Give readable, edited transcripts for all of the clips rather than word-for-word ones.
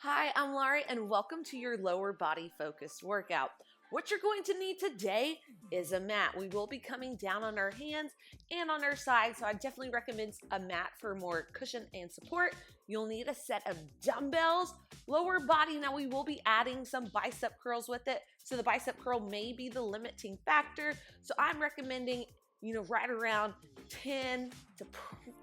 Hi, I'm Larie and welcome to your lower body focused workout. What you're going to need today is a mat. We will be coming down on our hands and on our sides, so I definitely recommend a mat for more cushion and support. You'll need a set of dumbbells, lower body. Now we will be adding some bicep curls with it, so the bicep curl may be the limiting factor. So I'm recommending, right around 10 to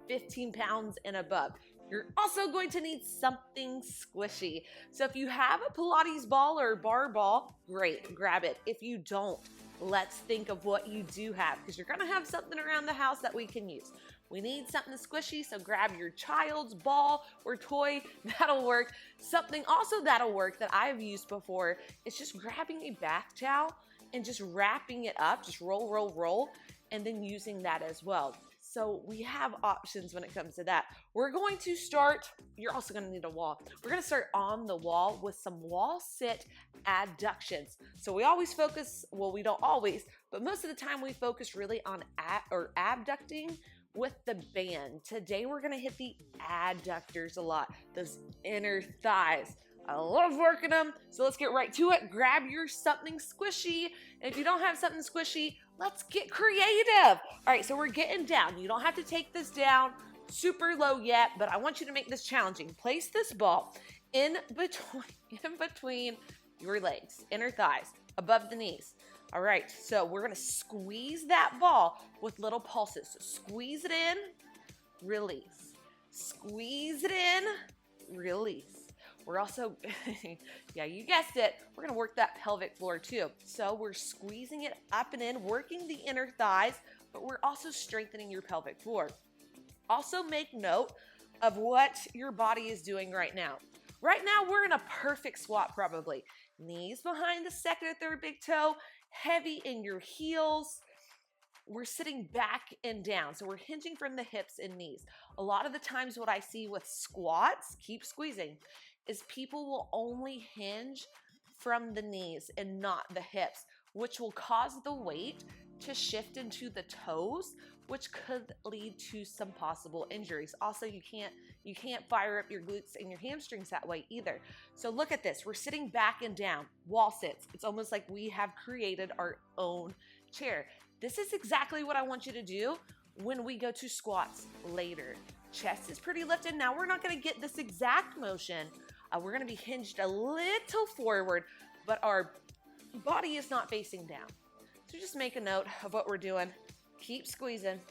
15 pounds and above. You're also going to need something squishy. So if you have a Pilates ball or bar ball, great, grab it. If you don't, let's think of what you do have, because you're gonna have something around the house that we can use. We need something squishy, so grab your child's ball or toy, that'll work. Something also that'll work that I've used before is just grabbing a bath towel and just wrapping it up, just roll, and then using that as well. So we have options when it comes to that. We're going to start, you're also gonna need a wall. We're gonna start on the wall with some wall sit abductions. So we always focus, well, we don't always, but most of the time we focus really on abducting with the band. Today we're gonna hit the adductors a lot, those inner thighs. I love working them, so let's get right to it. Grab your something squishy, and if you don't have something squishy, let's get creative. All right, so we're getting down. You don't have to take this down super low yet, but I want you to make this challenging. Place this ball in between your legs, inner thighs, above the knees. All right, so we're gonna squeeze that ball with little pulses. So squeeze it in, release. Squeeze it in, release. We're also, yeah, you guessed it, we're gonna work that pelvic floor too. So we're squeezing it up and in, working the inner thighs, but we're also strengthening your pelvic floor. Also make note of what your body is doing right now. Right now, we're in a perfect squat probably. Knees behind the second or third big toe, heavy in your heels. We're sitting back and down, so we're hinging from the hips and knees. A lot of the times what I see with squats, keep squeezing, is people will only hinge from the knees and not the hips, which will cause the weight to shift into the toes, which could lead to some possible injuries. Also, you can't fire up your glutes and your hamstrings that way either. So look at this, we're sitting back and down, wall sits. It's almost like we have created our own chair. This is exactly what I want you to do when we go to squats later. Chest is pretty lifted. Now we're not gonna get this exact motion. We're gonna be hinged a little forward, but our body is not facing down. So just make a note of what we're doing. Keep squeezing.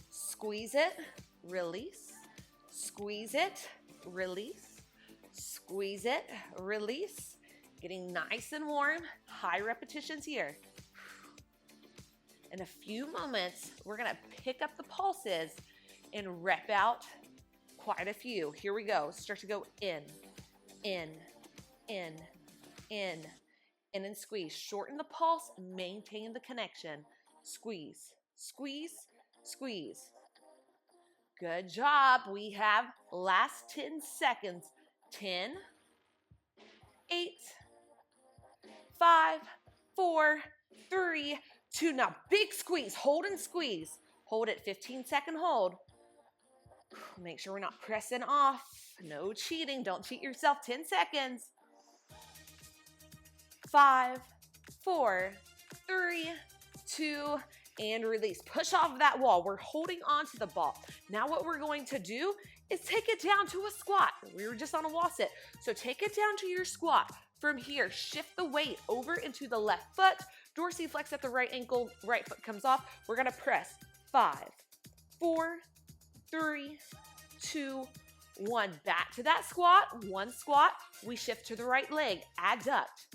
Squeeze it, release. Squeeze it, release. Squeeze it, release. Getting nice and warm. High repetitions here. In a few moments, we're gonna pick up the pulses and rep out quite a few. Here we go. Start to go in, and then squeeze. Shorten the pulse, maintain the connection. Squeeze, squeeze, squeeze. Good job. We have last 10 seconds. 10, 8, 5, 4, 3, 2. Now big squeeze, hold and squeeze. Hold it, 15-second hold. Make sure we're not pressing off. No cheating, don't cheat yourself. 10 seconds. 5, 4, 3, 2, and release. Push off that wall. We're holding on to the ball. Now what we're going to do is take it down to a squat. We were just on a wall sit. So take it down to your squat. From here, shift the weight over into the left foot. Dorsiflex at the right ankle, right foot comes off. We're gonna press 5, 4, 3, 2, 1. Back to that squat. One squat. We shift to the right leg. Adduct.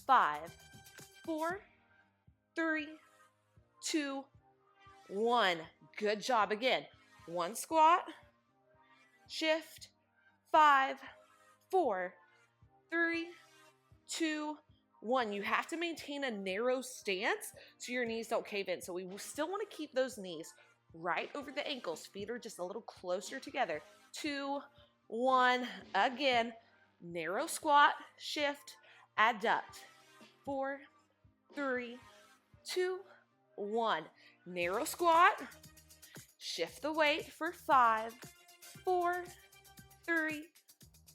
5, 4, 3, 2, 1. Good job. Again, one squat. Shift. 5, 4, 3, 2, 1. You have to maintain a narrow stance so your knees don't cave in. So we still want to keep those knees right over the ankles. Feet are just a little closer together. 2, 1. Again, narrow squat, shift, adduct. 4, 3, 2, 1. Narrow squat, shift the weight for 5, 4, 3,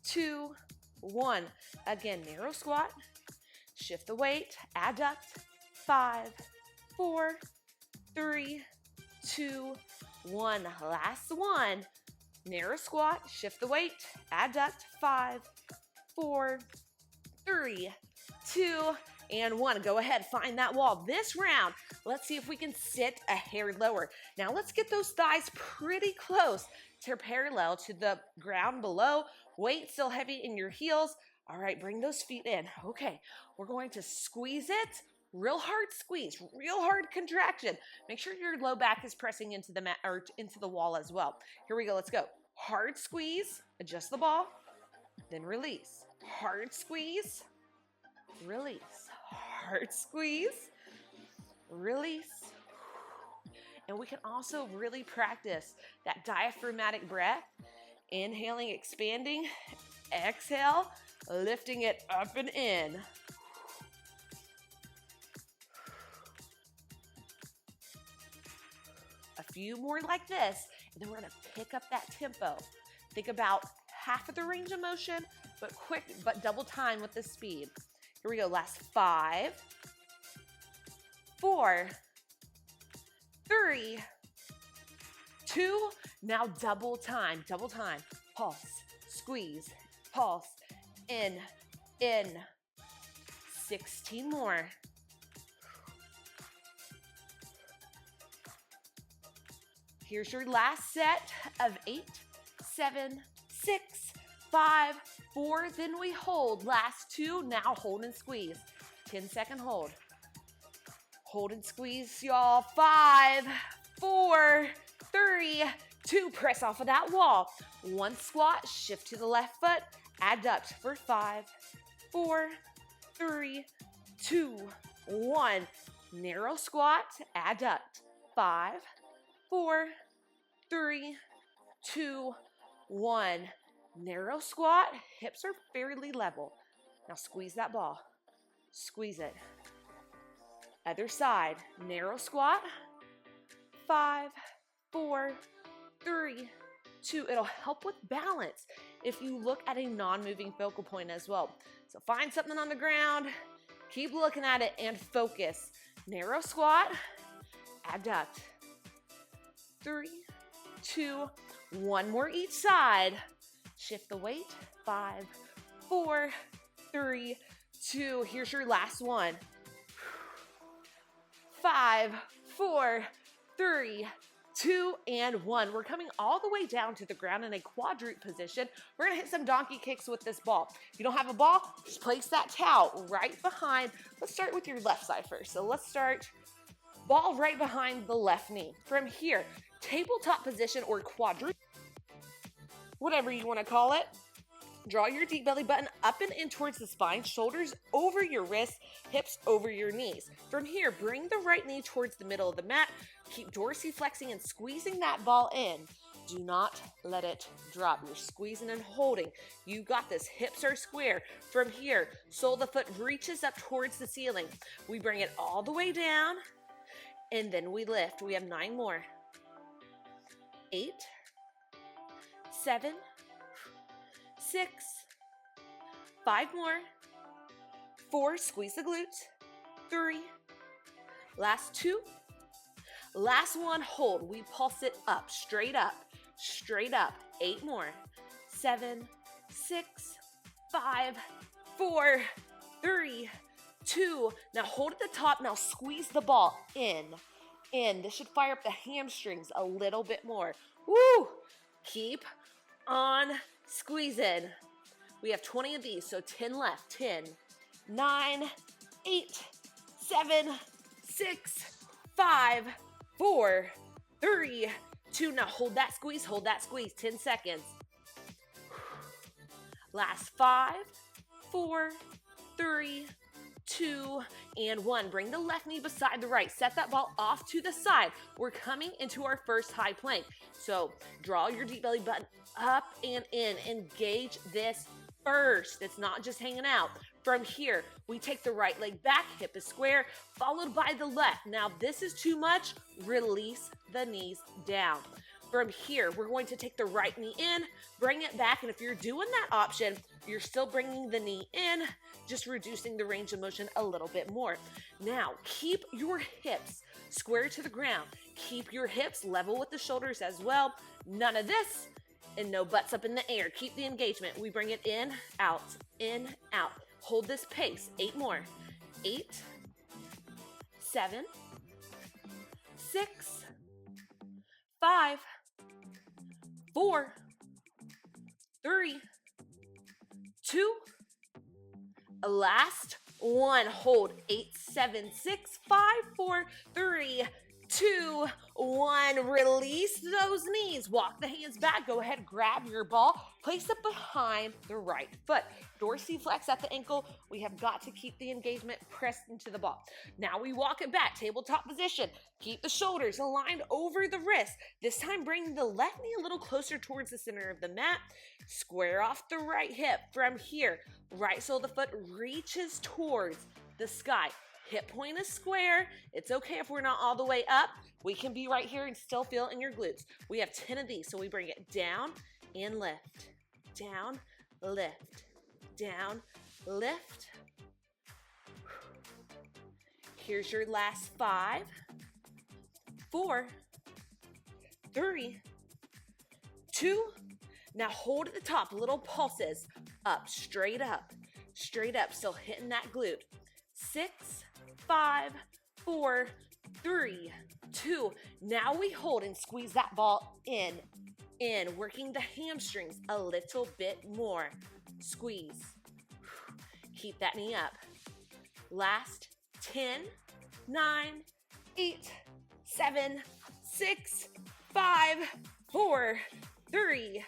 2, 1. Again, narrow squat. Shift the weight, adduct. 5, 4, 3, 2, 1. Last one. Narrow squat, shift the weight, adduct. 5, 4, 3, 2, and 1. Go ahead, find that wall. This round, let's see if we can sit a hair lower. Now let's get those thighs pretty close to parallel to the ground below. Weight still heavy in your heels. All right, bring those feet in. Okay, we're going to squeeze it. Real hard squeeze, real hard contraction. Make sure your low back is pressing into the mat or into the wall as well. Here we go, let's go. Hard squeeze, adjust the ball, then release. Hard squeeze, release. Hard squeeze, release. And we can also really practice that diaphragmatic breath. Inhaling, expanding, exhale, lifting it up and in. A few more like this, and then we're gonna pick up that tempo. Think about half of the range of motion, but quick, but double time with the speed. Here we go, last 5, 4, 3, 2, now double time, pulse, squeeze, pulse, in, 16 more. Here's your last set of 8, 7, 6, 5, 4, then we hold. Last 2, now hold and squeeze. 10-second hold. Hold and squeeze, y'all. 5, 4, 3, 2, press off of that wall. 1 squat, shift to the left foot, adduct for 5, 4, 3, 2, 1. Narrow squat, adduct. 5, 4, 3, 2, 1. Narrow squat, hips are fairly level. Now squeeze that ball. Squeeze it. Other side, narrow squat. 5, 4, 3, 2. It'll help with balance if you look at a non-moving focal point as well. So find something on the ground, keep looking at it and focus. Narrow squat, adduct. 3, 2, 1 more each side. Shift the weight. 5, 4, 3, 2. Here's your last one. 5, 4, 3, 2, and 1. We're coming all the way down to the ground in a quadruped position. We're gonna hit some donkey kicks with this ball. If you don't have a ball, just place that towel right behind. Let's start with your left side first. So let's start ball right behind the left knee. From here, tabletop position or quadruped, whatever you want to call it. Draw your deep belly button up and in towards the spine, shoulders over your wrists, hips over your knees. From here, bring the right knee towards the middle of the mat. Keep dorsiflexing and squeezing that ball in. Do not let it drop. You're squeezing and holding. You got this. Hips are square. From here, sole of the foot reaches up towards the ceiling. We bring it all the way down, and then we lift. We have 9 more. 8, 7, 6, 5 more. 4, squeeze the glutes. 3, last 2. Last one, hold. We pulse it up, straight up, straight up. 8 more. 7, 6, 5, 4, 3, 2. Now hold at the top. Now squeeze the ball in. This should fire up the hamstrings a little bit more. Woo! Keep on squeezing. We have 20 of these, so 10 left. 10, 9, 8, 7, 6, 5, 4, 3, 2. Now hold that squeeze, 10 seconds. Last 5, 4, 3, 2, and 1. Bring the left knee beside the right. Set that ball off to the side. We're coming into our first high plank. So draw your deep belly button up and in. Engage this first. It's not just hanging out. From here, we take the right leg back, hip is square, followed by the left. Now, this is too much. Release the knees down. From here, we're going to take the right knee in, bring it back, and if you're doing that option, you're still bringing the knee in, just reducing the range of motion a little bit more. Now, keep your hips square to the ground. Keep your hips level with the shoulders as well. None of this, and no butts up in the air. Keep the engagement. We bring it in, out, in, out. Hold this pace. 8 more. 8, 7, 6, 5, 4, 3, 2, last one. Hold. 8, 7, 6, 5, 4, 3, 2, 1. Release those knees. Walk the hands back. Go ahead, grab your ball. Place it behind the right foot. Dorsiflex at the ankle. We have got to keep the engagement pressed into the ball. Now we walk it back. Tabletop position. Keep the shoulders aligned over the wrist. This time bring the left knee a little closer towards the center of the mat. Square off the right hip. From here, right sole of the foot reaches towards the sky. Hip point is square. It's okay if we're not all the way up. We can be right here and still feel it in your glutes. We have 10 of these, so we bring it down and lift. Down, lift. Down, lift. Here's your last 5, 4, 3, 2. Now hold at the top, little pulses. Up, straight up, still hitting that glute. 6, 5, 4, 3, 2. Now we hold and squeeze that ball in, working the hamstrings a little bit more. Squeeze. Keep that knee up. Last 10, 9, 8, 7, 6, 5, 4, 3,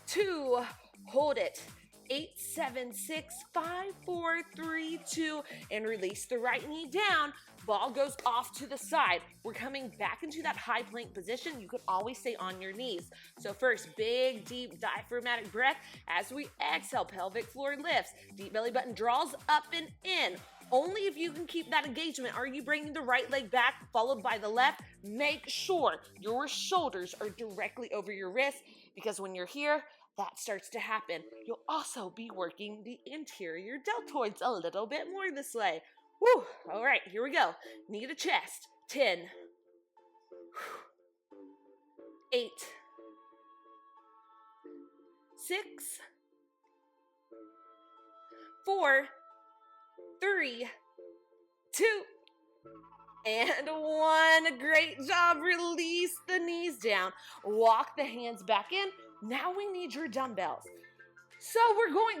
2. Hold it. 8, 7, 6, 5, 4, 3, 2, and release the right knee down. Ball goes off to the side. We're coming back into that high plank position. You could always stay on your knees. So first, big, deep diaphragmatic breath. As we exhale, pelvic floor lifts. Deep belly button draws up and in. Only if you can keep that engagement are you bringing the right leg back, followed by the left. Make sure your shoulders are directly over your wrist, because when you're here, that starts to happen. You'll also be working the interior deltoids a little bit more this way. Woo! All right, here we go. Knee to chest. 10, 8, 6, 4, 3, 2, and 1. Great job. Release the knees down. Walk the hands back in. Now we need your dumbbells. So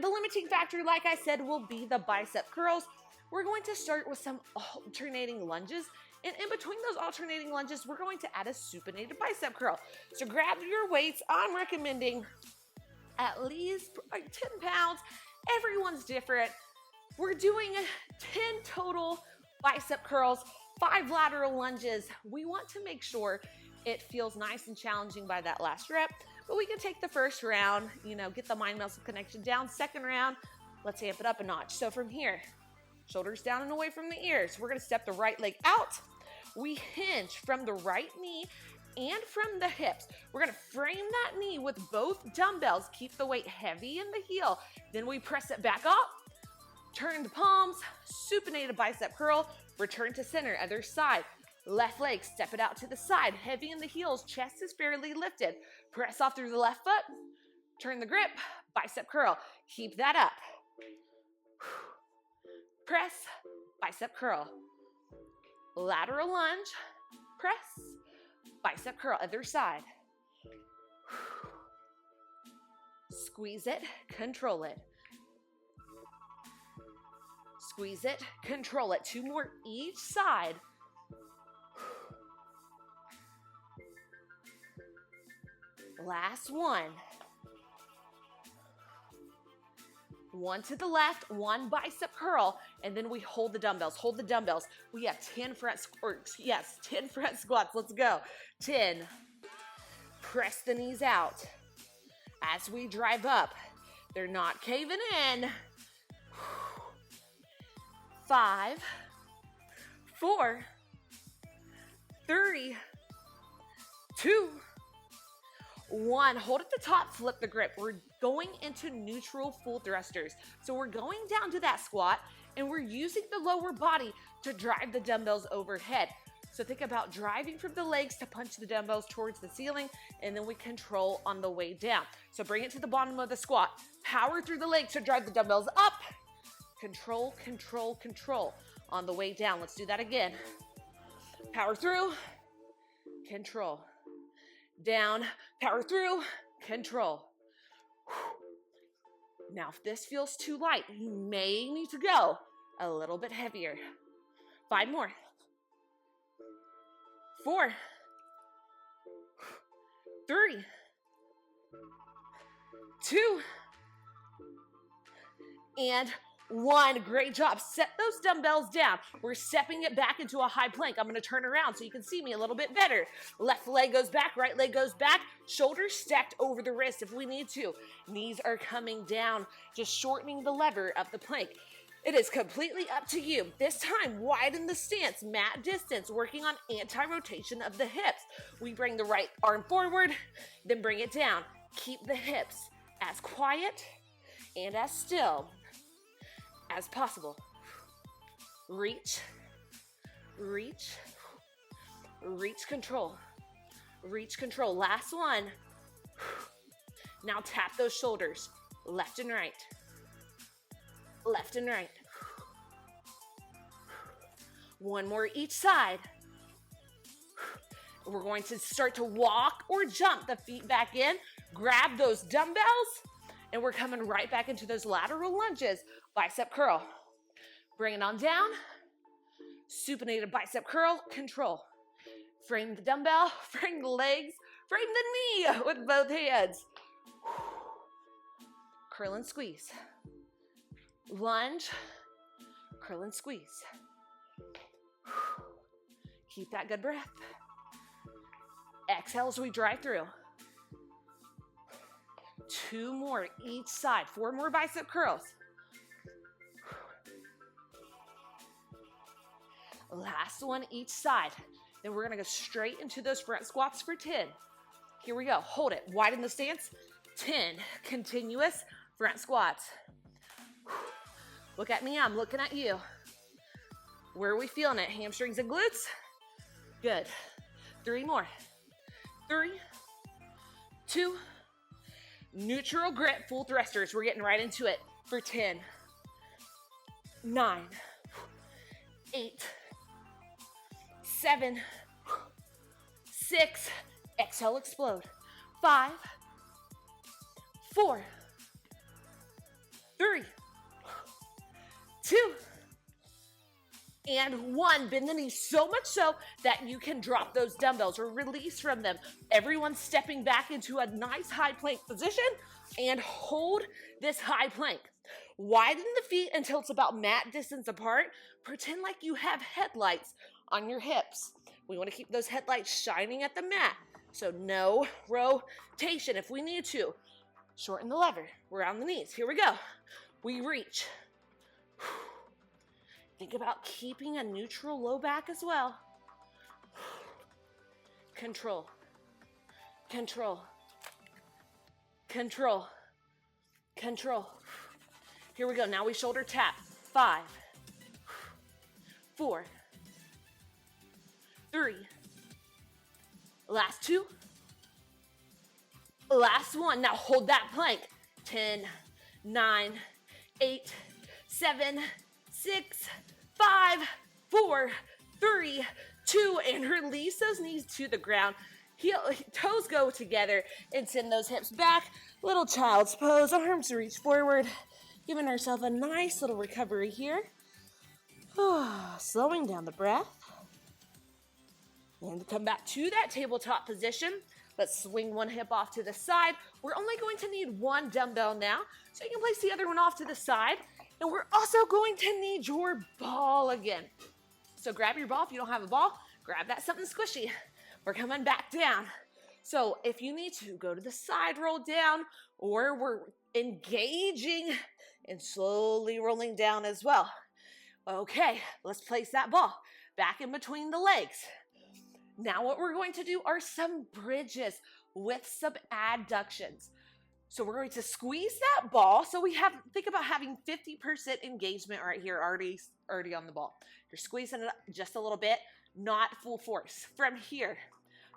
the limiting factor, like I said, will be the bicep curls. We're going to start with some alternating lunges. And in between those alternating lunges, we're going to add a supinated bicep curl. So grab your weights. I'm recommending at least like 10 pounds. Everyone's different. We're doing 10 total bicep curls, 5 lateral lunges. We want to make sure it feels nice and challenging by that last rep. But we can take the first round, get the mind muscle connection down. Second round, let's amp it up a notch. So from here, shoulders down and away from the ears. We're gonna step the right leg out. We hinge from the right knee and from the hips. We're gonna frame that knee with both dumbbells. Keep the weight heavy in the heel. Then we press it back up. Turn the palms, supinated bicep curl. Return to center, other side. Left leg, step it out to the side. Heavy in the heels, chest is fairly lifted. Press off through the left foot. Turn the grip, bicep curl. Keep that up. Press, bicep curl. Lateral lunge, press, bicep curl, other side. Squeeze it, control it. Squeeze it, control it. 2 more each side. Last one. 1 to the left, 1 bicep curl, and then we hold the dumbbells. Hold the dumbbells. We have 10 front squats. 10 front squats. Let's go. 10. Press the knees out. As we drive up, they're not caving in. 5, 4, 3, 2, 1. Hold at the top, flip the grip. We're going into neutral full thrusters. So we're going down to that squat, and we're using the lower body to drive the dumbbells overhead. So think about driving from the legs to punch the dumbbells towards the ceiling, and then we control on the way down. So bring it to the bottom of the squat. Power through the legs to drive the dumbbells up. Control, control, control. On the way down, let's do that again. Power through, control. Down, power through, control. Now, if this feels too light, you may need to go a little bit heavier. 5 more. 4, 3, 2, and 1. Great job. Set those dumbbells down. We're stepping it back into a high plank. I'm going to turn around so you can see me a little bit better. Left leg goes back, right leg goes back. Shoulders stacked over the wrist if we need to. Knees are coming down, just shortening the lever of the plank. It is completely up to you. This time, widen the stance, mat distance, working on anti-rotation of the hips. We bring the right arm forward, then bring it down. Keep the hips as quiet and as still as possible. Reach, reach, reach, control, reach, control. Last one. Now tap those shoulders, left and right, left and right. 1 more each side. We're going to start to walk or jump the feet back in, grab those dumbbells, and we're coming right back into those lateral lunges. Bicep curl. Bring it on down. Supinated bicep curl, control. Frame the dumbbell, frame the legs, frame the knee with both hands. Curl and squeeze. Lunge, curl and squeeze. Keep that good breath. Exhale as we drive through. 2 more each side. 4 more bicep curls. Last one each side. Then we're gonna go straight into those front squats for 10. Here we go. Hold it. Widen the stance. 10 continuous front squats. Look at me. I'm looking at you. Where are we feeling it? Hamstrings and glutes? Good. 3 more. 3, 2, neutral grip, full thrusters. We're getting right into it for 10, 9, 8, 7, 6, exhale, explode. 5, 4, 3, 2, and 1. Bend the knees so much so that you can drop those dumbbells or release from them. Everyone stepping back into a nice high plank position and hold this high plank. Widen the feet until it's about mat distance apart. Pretend like you have headlights on your hips. We want to keep those headlights shining at the mat. So no rotation if we need to. Shorten the lever. We're on the knees. Here we go. We reach. Think about keeping a neutral low back as well. Control, control, control, control. Here we go. Now we shoulder tap. 5, 4, 3. Last 2. Last 1. Now hold that plank. 10, 9, 8, 7, 6, 5, 4, 3, 2, and release those knees to the ground. Toes go together and send those hips back. Little child's pose, arms reach forward, giving ourselves a nice little recovery here. Slowing down the breath. And come back to that tabletop position. Let's swing one hip off to the side. We're only going to need 1 dumbbell now, so you can place the other one off to the side. And we're also going to need your ball again. So grab your ball. If you don't have a ball, grab that something squishy. We're coming back down. So if you need to, go to the side, roll down, or we're engaging and slowly rolling down as well. Okay, let's place that ball back in between the legs. Now what we're going to do are some bridges. with some adductions. So we're going to squeeze that ball. So think about having 50% engagement right here already on the ball. You're squeezing it up just a little bit, not full force. From here,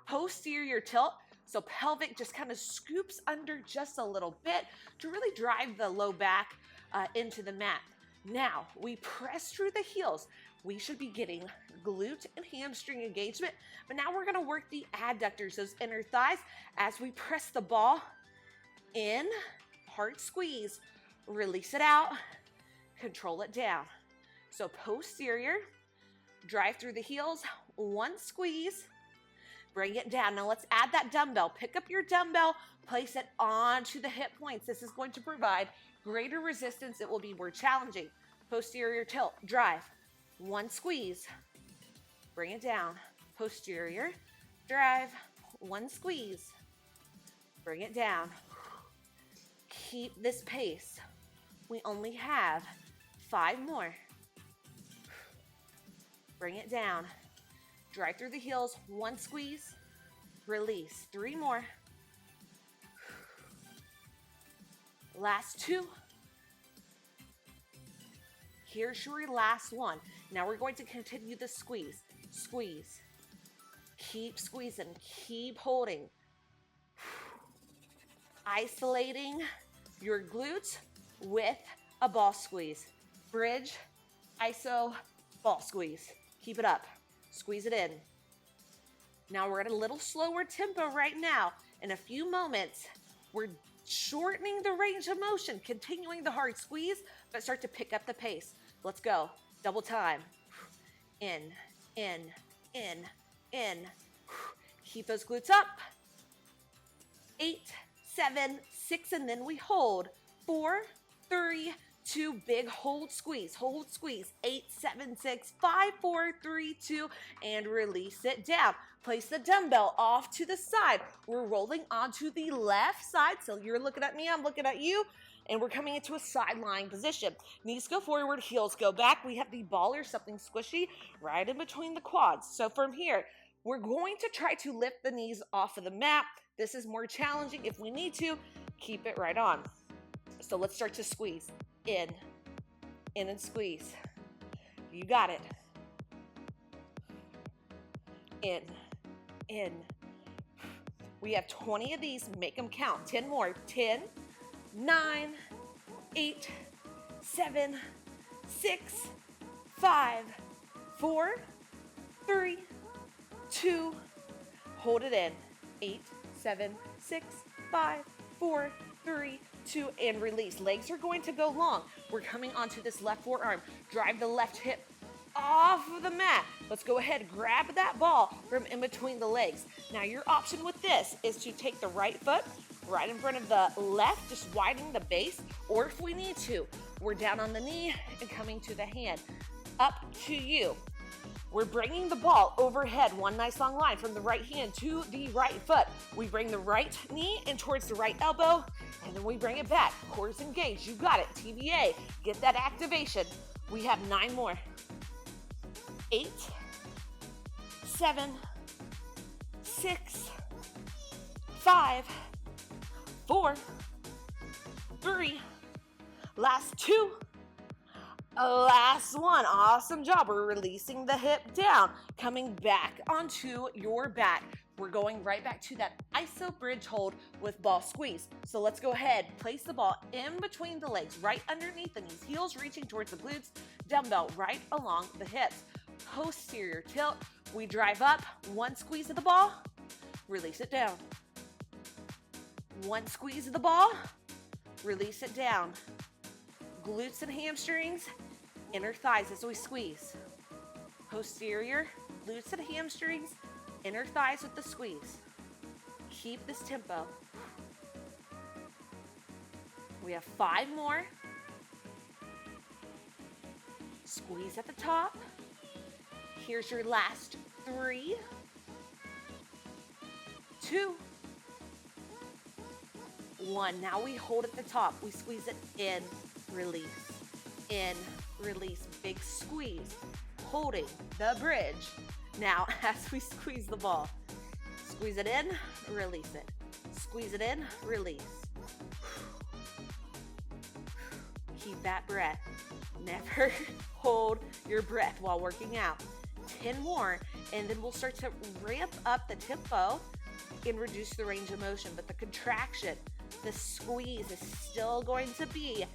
posterior tilt. So pelvic just kind of scoops under just a little bit to really drive the low back into the mat. Now we press through the heels. We should be getting glute and hamstring engagement, but now we're gonna work the adductors, those inner thighs, as we press the ball in, hard squeeze, release it out, control it down. So posterior, drive through the heels, one squeeze, bring it down. Now let's add that dumbbell. Pick up your dumbbell, place it onto the hip points. This is going to provide greater resistance. It will be more challenging. Posterior tilt, drive, one squeeze, bring it down. Posterior, drive, one squeeze, bring it down. Keep this pace. We only have 5 more. Bring it down. Drive through the heels, one squeeze, release. 3 more. Last 2. Here's your last one. Now we're going to continue the squeeze. Squeeze. Keep squeezing, keep holding. Isolating your glutes with a ball squeeze. Bridge, iso, ball squeeze. Keep it up. Squeeze it in. Now we're at a little slower tempo right now. In a few moments, we're shortening the range of motion, continuing the hard squeeze, but start to pick up the pace. Let's go. Double time. In, in, in, in. Keep those glutes up. 8, 7, 6, and then we hold. 4, 3, 2, big hold squeeze, 8, 7, 6, 5, 4, 3, 2, and release it down. Place the dumbbell off to the side. We're rolling onto the left side, so you're looking at me, I'm looking at you, and we're coming into a side lying position. Knees go forward, heels go back. We have the ball or something squishy right in between the quads. So from here, we're going to try to lift the knees off of the mat. This is more challenging. If we need to, keep it right on. So let's start to squeeze. In and squeeze. You got it. In. We have 20 of these. Make them count. 10 more. 10, 9, 8, 7, 6, 5, 4, 3, 2. Hold it in. 8, 7, 6, 5, 4, 3, 2, and release. Legs are going to go long. We're coming onto this left forearm. Drive the left hip off of the mat. Let's go ahead, grab that ball from in between the legs. Now your option with this is to take the right foot right in front of the left, just widening the base, or if we need to, we're down on the knee and coming to the hand. Up to you. We're bringing the ball overhead, one nice long line from the right hand to the right foot. We bring the right knee in towards the right elbow, and then we bring it back. Cores engaged, you got it. TBA, get that activation. We have 9 more. 8, 7, 6, 5, 4, 3, last 2. Last one. Awesome job. We're releasing the hip down, coming back onto your back. We're going right back to that iso bridge hold with ball squeeze. So let's go ahead, place the ball in between the legs, right underneath the knees, heels reaching towards the glutes, dumbbell right along the hips. Posterior tilt. We drive up, one squeeze of the ball, release it down. One squeeze of the ball, release it down. Glutes and hamstrings, inner thighs as we squeeze. Posterior, glutes and hamstrings, inner thighs with the squeeze. Keep this tempo. We have 5 more. Squeeze at the top. Here's your last 3, 2, 1. Now we hold at the top. We squeeze it in, release, in, release. Big squeeze, holding the bridge. Now, as we squeeze the ball, squeeze it in, release it. Squeeze it in, release. Keep that breath. Never hold your breath while working out. 10 more, and then we'll start to ramp up the tempo and reduce the range of motion. But the contraction, the squeeze is still going to be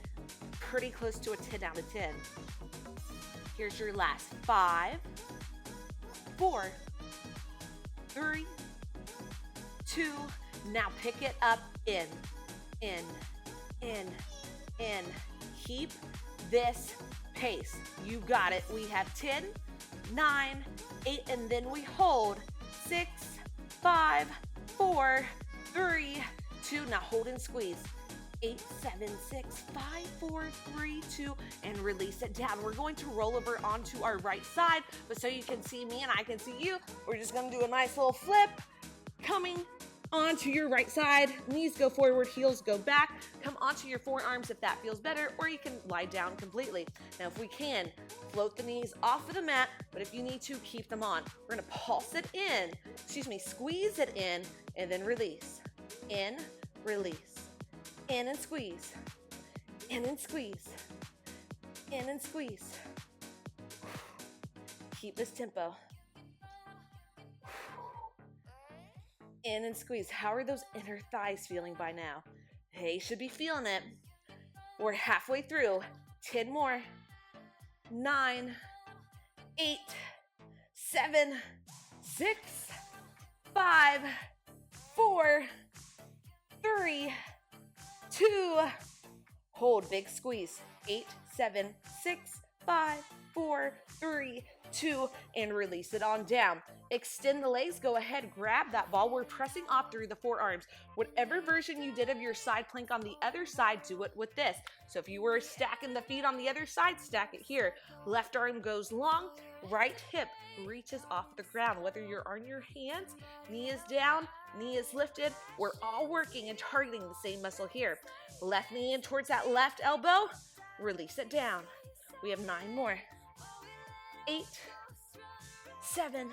pretty close to a 10 out of 10. Here's your last 5, 4, 3, 2. Now pick it up in. Keep this pace. You got it. We have 10, 9, 8, and then we hold 6, 5, 4, 3, 2. Now hold and squeeze. 8, 7, 6, 5, 4, 3, 2, and release it down. We're going to roll over onto our right side, but so you can see me and I can see you, we're just going to do a nice little flip, coming onto your right side. Knees go forward, heels go back. Come onto your forearms if that feels better, or you can lie down completely. Now, if we can, float the knees off of the mat, but if you need to, keep them on. We're gonna pulse it in, squeeze it in, and then release. In, release. In and squeeze. In and squeeze. In and squeeze. Keep this tempo. In and squeeze. How are those inner thighs feeling by now? They should be feeling it. We're halfway through. 10 more. 9, 8, 7, 6, 5, 4, 3, 2. Hold, big squeeze. 8, 7, 6, 5, 4, 3, 2, and release it on down. Extend the legs. Go ahead, grab that ball. We're pressing off through the forearms. Whatever version you did of your side plank on the other side, do it with this. So if you were stacking the feet on the other side, stack it here. Left arm goes long, right hip reaches off the ground. Whether you're on your hands, knee is down, knee is lifted, we're all working and targeting the same muscle here. Left knee in towards that left elbow, release it down. We have 9 more. 8, 7,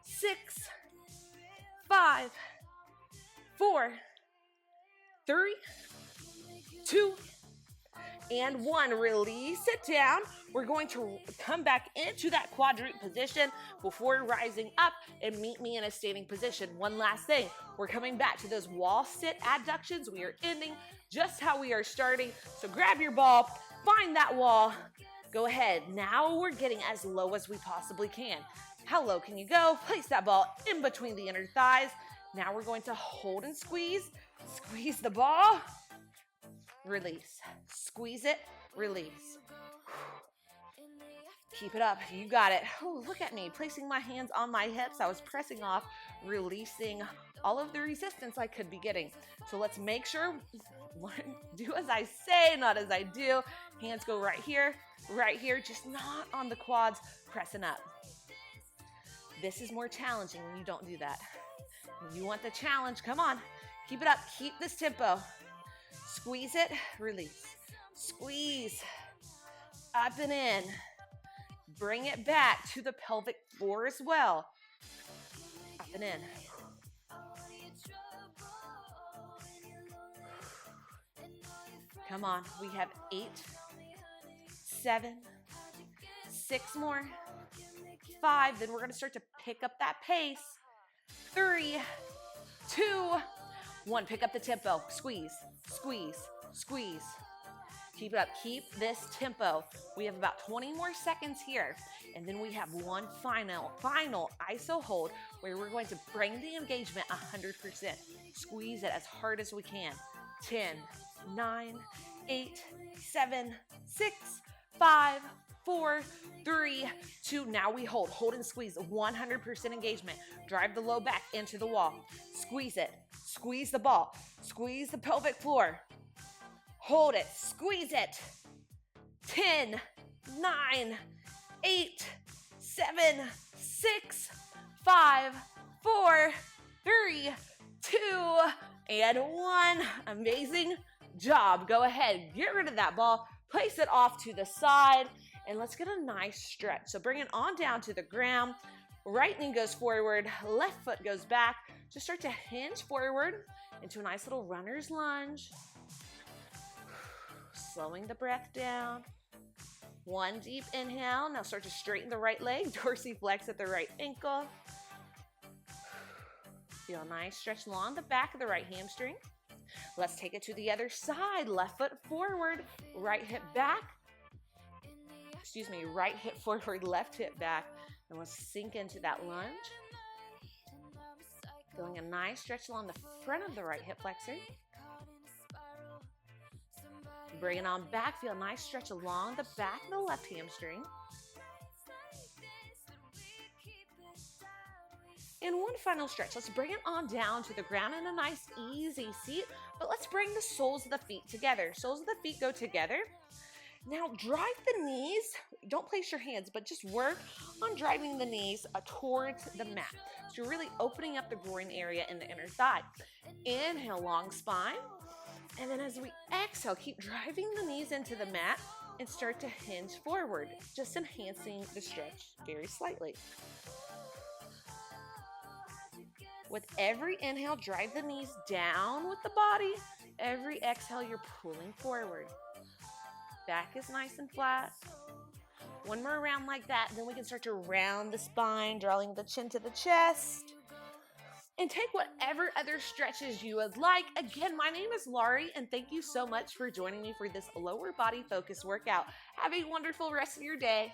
6, 5, 4, 3, 2, and 1. Release it down. We're going to come back into that quadruped position before rising up and meet me in a standing position. One last thing. We're coming back to those wall sit abductions. We are ending just how we are starting. So grab your ball, find that wall. Go ahead. Now we're getting as low as we possibly can. How low can you go? Place that ball in between the inner thighs. Now we're going to hold and squeeze. Squeeze the ball. Release. Squeeze it. Release. Keep it up. You got it. Oh, look at me. Placing my hands on my hips. I was pressing off, releasing all of the resistance I could be getting. So let's make sure, do as I say, not as I do. Hands go right here, just not on the quads, pressing up. This is more challenging when you don't do that. You want the challenge, come on. Keep it up, keep this tempo. Squeeze it, release. Squeeze, up and in. Bring it back to the pelvic floor as well. Up and in. Come on, we have 8, 7, 6 more, 5, then we're gonna start to pick up that pace. 3, 2, 1, pick up the tempo. Squeeze, squeeze, squeeze. Keep it up, keep this tempo. We have about 20 more seconds here, and then we have one final iso hold where we're going to bring the engagement 100%. Squeeze it as hard as we can. 10, 9, 8, 7, 6, 5, 4, 3, 2. Now we hold and squeeze 100% engagement. Drive the low back into the wall. Squeeze it. Squeeze the ball. Squeeze the pelvic floor. Hold it. Squeeze it. 10, 9, 8, 7, 6, 5, 4, 3, 2, and 1. Amazing job. Go ahead, get rid of that ball, place it off to the side, and let's get a nice stretch. So bring it on down to the ground. Right knee goes forward, left foot goes back. Just start to hinge forward into a nice little runner's lunge. Slowing the breath down. One deep inhale. Now start to straighten the right leg, dorsiflex at the right ankle. Feel a nice stretch along the back of the right hamstring. Let's take it to the other side. Left foot forward, right hip back. Right hip forward, left hip back. And we'll sink into that lunge. Feeling a nice stretch along the front of the right hip flexor. Bring it on back. Feel a nice stretch along the back of the left hamstring. And one final stretch. Let's bring it on down to the ground in a nice easy seat, but let's bring the soles of the feet together. Soles of the feet go together. Now drive the knees. Don't place your hands, but just work on driving the knees towards the mat. So you're really opening up the groin area in the inner thigh. Inhale, long spine. And then as we exhale, keep driving the knees into the mat and start to hinge forward, just enhancing the stretch very slightly. With every inhale, drive the knees down with the body. Every exhale, you're pulling forward. Back is nice and flat. One more round like that, then we can start to round the spine, drawing the chin to the chest. And take whatever other stretches you would like. Again, my name is Larie, and thank you so much for joining me for this lower body focus workout. Have a wonderful rest of your day.